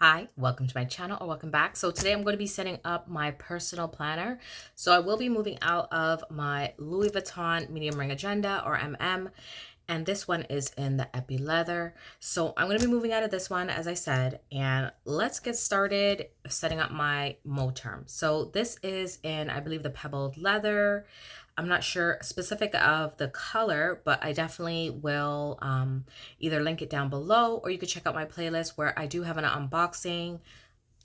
Hi, welcome to my channel or welcome back. So today I'm going to be setting up my personal planner. So I will be moving out of my Louis Vuitton medium ring agenda or MM, and this one is in the epi leather. So I'm going to be moving out of this one, as I said, and let's get started setting up my Moterm. So this is in, I believe, the pebbled leather. I'm not sure specific of the color, but I definitely will either link it down below, or you could check out my playlist where I do have an unboxing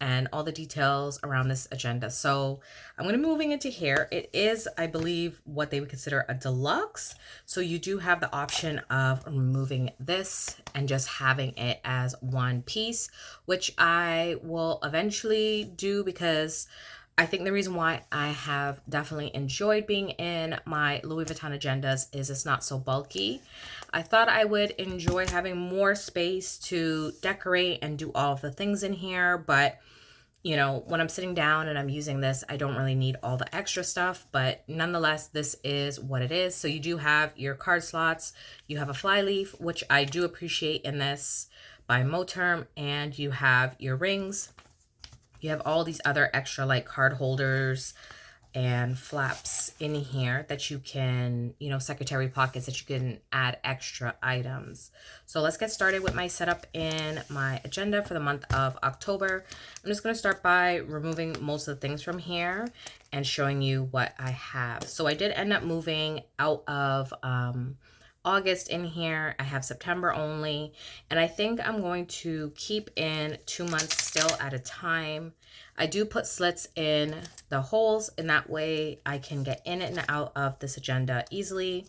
and all the details around this agenda. So I'm going to be moving into here. It is, I believe, what they would consider a deluxe. So you do have the option of removing this and just having it as one piece, which I will eventually do because I think the reason why I have definitely enjoyed being in my Louis Vuitton agendas is it's not so bulky. I thought I would enjoy having more space to decorate and do all of the things in here, but you know, when I'm sitting down and I'm using this, I don't really need all the extra stuff, but nonetheless, this is what it is. So you do have your card slots, you have a fly leaf, which I do appreciate in this by Moterm, and you have your rings. You have all these other extra like card holders and flaps in here that you can, you know, secretary pockets that you can add extra items. So let's get started with my setup in my agenda for the month of October. I'm just going to start by removing most of the things from here and showing you what I have. So I did end up moving out of August in here. I have September only, and I think I'm going to keep in 2 months still at a time. I do put slits in the holes, and that way I can get in and out of this agenda easily,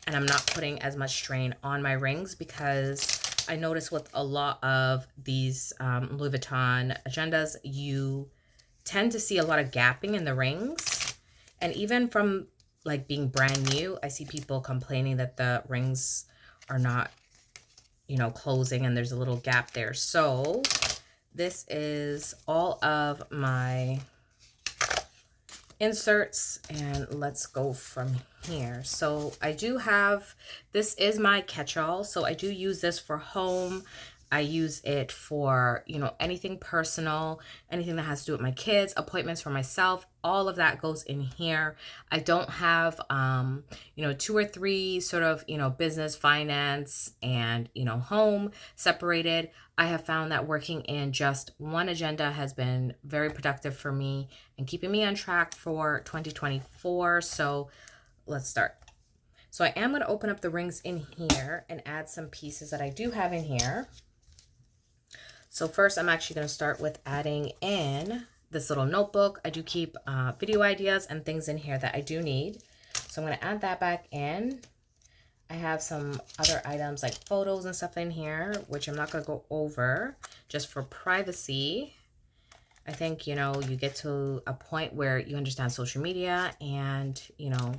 and I'm not putting as much strain on my rings because I notice with a lot of these Louis Vuitton agendas, you tend to see a lot of gapping in the rings, and even from like being brand new, I see people complaining that the rings are not, you know, closing and there's a little gap there. So this is all of my inserts, and let's go from here. So I do have, this is my catch-all. So I do use this for home. I use it for, you know, anything personal, anything that has to do with my kids, appointments for myself, all of that goes in here. I don't have, you know, 2 or 3 sort of, you know, business, finance, and, you know, home separated. I have found that working in just one agenda has been very productive for me and keeping me on track for 2024. So let's start. So I am going to open up the rings in here and add some pieces that I do have in here. So first, I'm actually going to start with adding in this little notebook. I do keep video ideas and things in here that I do need. So I'm going to add that back in. I have some other items like photos and stuff in here, which I'm not going to go over just for privacy. I think, you know, you get to a point where you understand social media and, you know,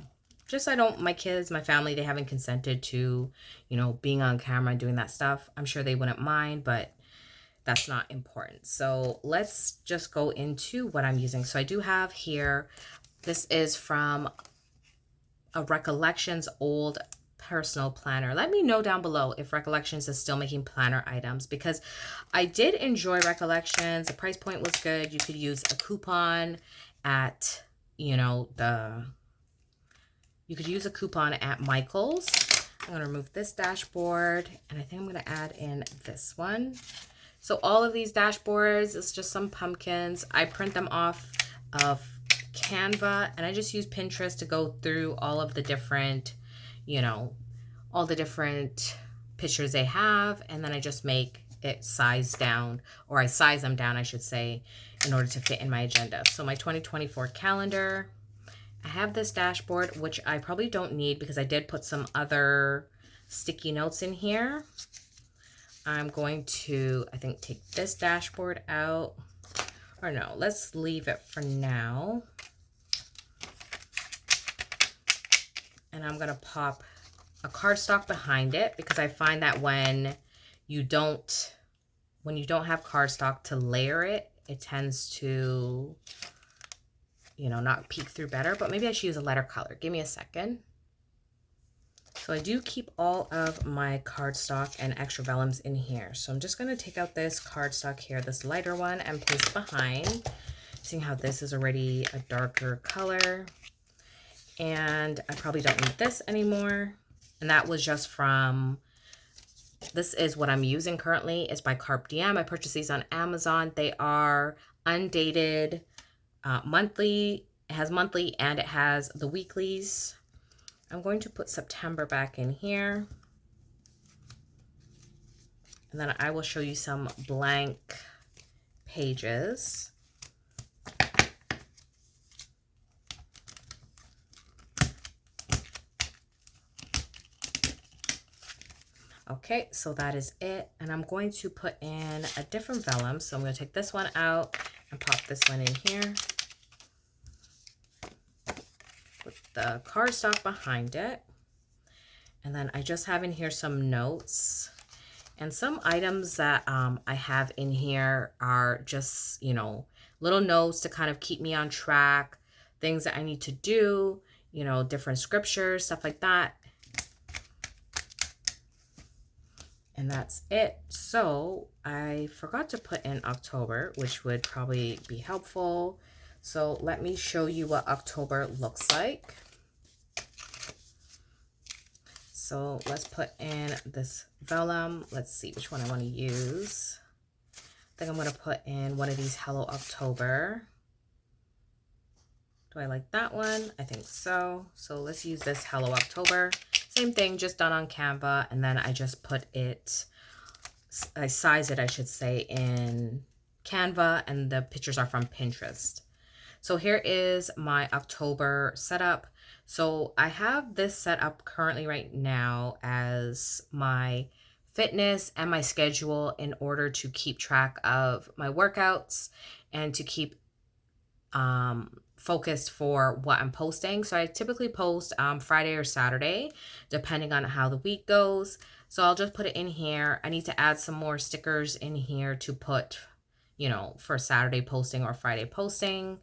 just I don't, my kids, my family, they haven't consented to, you know, being on camera and doing that stuff. I'm sure they wouldn't mind, but that's not important. So let's just go into what I'm using. So I do have here, this is from a Recollections old personal planner. Let me know down below if Recollections is still making planner items, because I did enjoy Recollections. The price point was good. You could use a coupon at, you know, you could use a coupon at Michael's. I'm going to remove this dashboard, and I think I'm going to add in this one. So all of these dashboards, it's just some pumpkins. I print them off of Canva, and I just use Pinterest to go through all of the different, you know, all the different pictures they have, and then I just make it size down, or I size them down, I should say, in order to fit in my agenda. So my 2024 calendar, I have this dashboard, which I probably don't need because I did put some other sticky notes in here. I'm going to, I think, take this dashboard out. Or no, let's leave it for now. And I'm going to pop a cardstock behind it because I find that when you don't have cardstock to layer it, it tends to, you know, not peek through better. But maybe I should use a lighter color. Give me a second. So I do keep all of my cardstock and extra vellums in here. So I'm just going to take out this cardstock here, this lighter one, and place behind. Seeing how this is already a darker color. And I probably don't need this anymore. And that was just from, this is what I'm using currently. It's by Carpe Diem. I purchased these on Amazon. They are undated, monthly. It has monthly and it has the weeklies. I'm going to put September back in here. And then I will show you some blank pages. Okay, so that is it. And I'm going to put in a different vellum. So I'm going to take this one out and pop this one in here. Put the cardstock behind it. And then I just have in here some notes. And some items that I have in here are just, you know, little notes to kind of keep me on track. Things that I need to do, you know, different scriptures, stuff like that. And that's it. So I forgot to put in October, which would probably be helpful. So let me show you what October looks like. So let's put in this vellum. Let's see which one I want to use. I think I'm going to put in one of these Hello October. Do I like that one? I think so. So let's use this Hello October. Same thing, just done on Canva. And then I just put it, I size it, I should say, in Canva. And the pictures are from Pinterest. So here is my October setup. So I have this set up currently right now as my fitness and my schedule in order to keep track of my workouts and to keep focused for what I'm posting. So I typically post Friday or Saturday, depending on how the week goes. So I'll just put it in here. I need to add some more stickers in here to put, you know, for Saturday posting or Friday posting.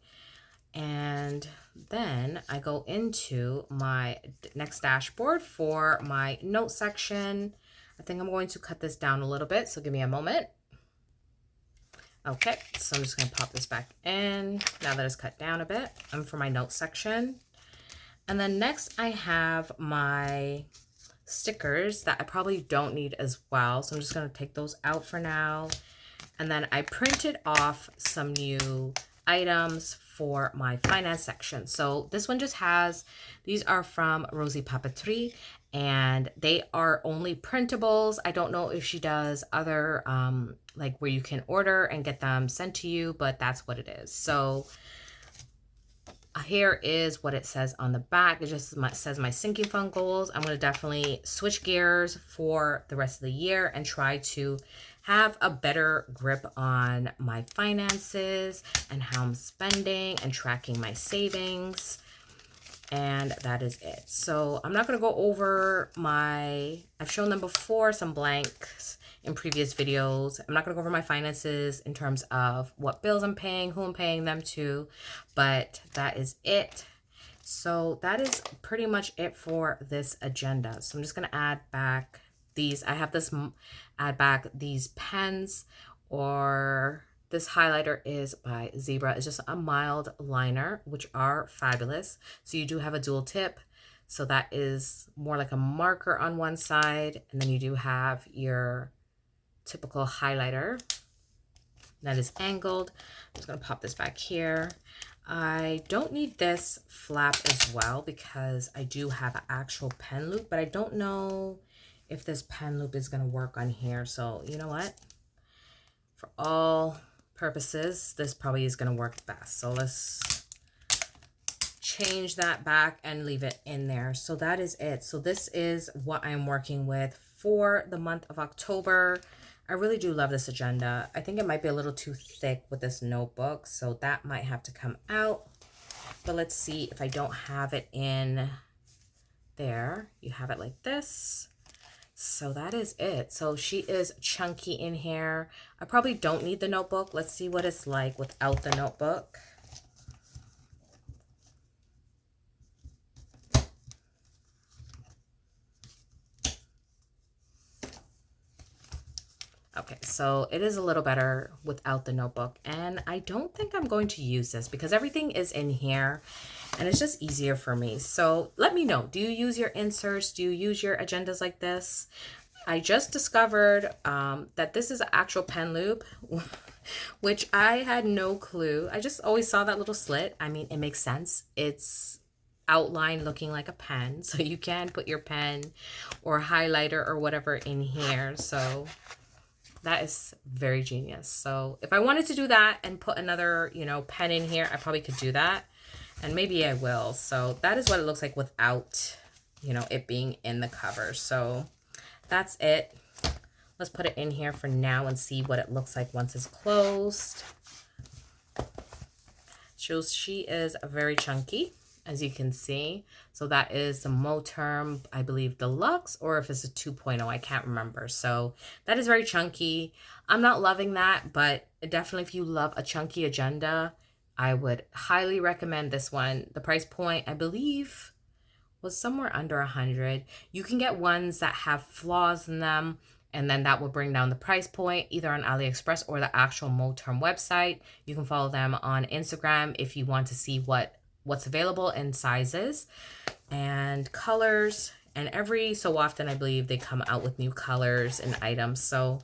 And then I go into my next dashboard for my note section. I think I'm going to cut this down a little bit, so give me a moment. Okay, so I'm just going to pop this back in now that it's cut down a bit. For my notes section. And then next I have my stickers that I probably don't need as well. So I'm just going to take those out for now. And then I printed off some new items for my finance section. So this one just has, these are from Rosie Papeterie and they are only printables. I don't know if she does other like where you can order and get them sent to you, but that's what it is. So here is what it says on the back. It just says my sinking fund goals. I'm going to definitely switch gears for the rest of the year and try to have a better grip on my finances and how I'm spending and tracking my savings. And that is it. So I'm not going to go over I've shown them before, some blanks in previous videos. I'm not going to go over my finances in terms of what bills I'm paying, who I'm paying them to, but that is it. So that is pretty much it for this agenda. So I'm just going to add back these. I have this add back these pens, or this highlighter is by Zebra. It's just a mild liner, which are fabulous. So you do have a dual tip. So that is more like a marker on one side. And then you do have your typical highlighter that is angled. I'm just going to pop this back here. I don't need this flap as well because I do have an actual pen loop, but I don't know if this pen loop is going to work on here. So you know what? For all purposes, this probably is going to work best. So let's change that back and leave it in there. So that is it. So this is what I'm working with for the month of October. I really do love this agenda. I think it might be a little too thick with this notebook, so that might have to come out. But let's see if I don't have it in there. You have it like this. So that is it. So she is chunky in here. I probably don't need the notebook. Let's see what it's like without the notebook. Okay, so it is a little better without the notebook, and I don't think I'm going to use this because everything is in here and it's just easier for me. So let me know, do you use your inserts? Do you use your agendas like this? I just discovered that this is an actual pen loop, which I had no clue. I just always saw that little slit. I mean, it makes sense. It's outline looking like a pen, so you can put your pen or highlighter or whatever in here. So that is very genius. So if I wanted to do that and put another, you know, pen in here, I probably could do that. And maybe I will. So that is what it looks like without, you know, it being in the cover. So that's it. Let's put it in here for now and see what it looks like once it's closed. Shows she is very chunky, as you can see. So that is the Moterm, I believe, Deluxe, or if it's a 2.0, I can't remember. So that is very chunky. I'm not loving that, but definitely if you love a chunky agenda, I would highly recommend this one. The price point, I believe, was somewhere under 100. You can get ones that have flaws in them, and then that will bring down the price point either on AliExpress or the actual Moterm website. You can follow them on Instagram if you want to see what's available in sizes and colors. And every so often, I believe they come out with new colors and items. So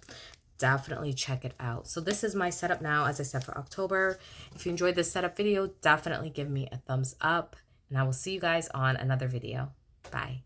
definitely check it out. So this is my setup now, as I said, for October. If you enjoyed this setup video, definitely give me a thumbs up. And I will see you guys on another video. Bye.